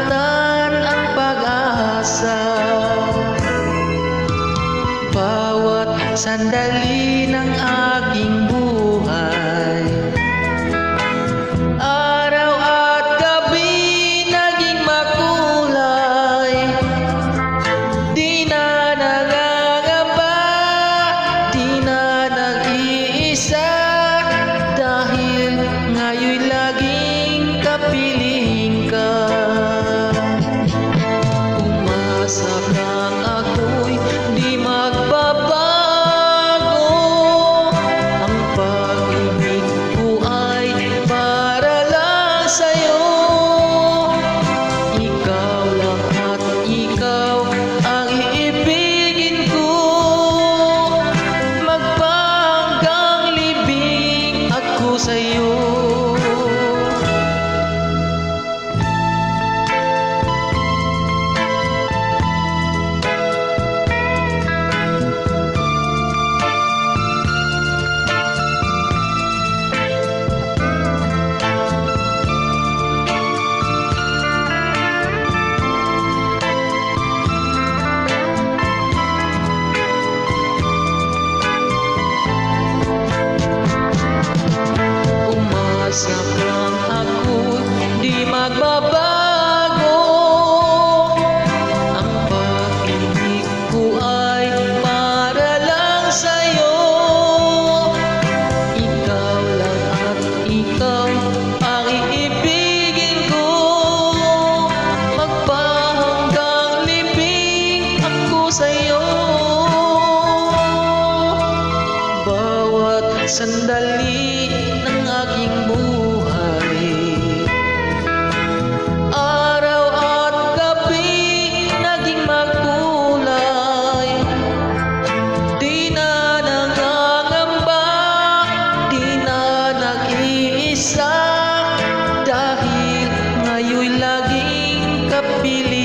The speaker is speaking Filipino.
ingatan ang pag-asa. Bawat sandali ng aking buhay, araw at gabi naging makulay. Di na nangangamba, di na nag-iisa, dahil ngayon laging kapiling ka. Umasa kang ako'y di magbabago, ang pag-ibig ko ay para lang sa'yo. Ikaw lang at ikaw ang iibigin ko, magpahanggang libing ako sa'yo. Umasa kang ako, di magbabago, ang pag-ibig ko ay para lang sa'yo. Ikaw lang at ikaw ang iibigin ko, magpahanggang libing ako sa'yo. Bawat sandali ng aking buhay, araw at gabi naging magkulay. Di na nangangamba, di na nag-iisa, dahil ngayon laging kapiling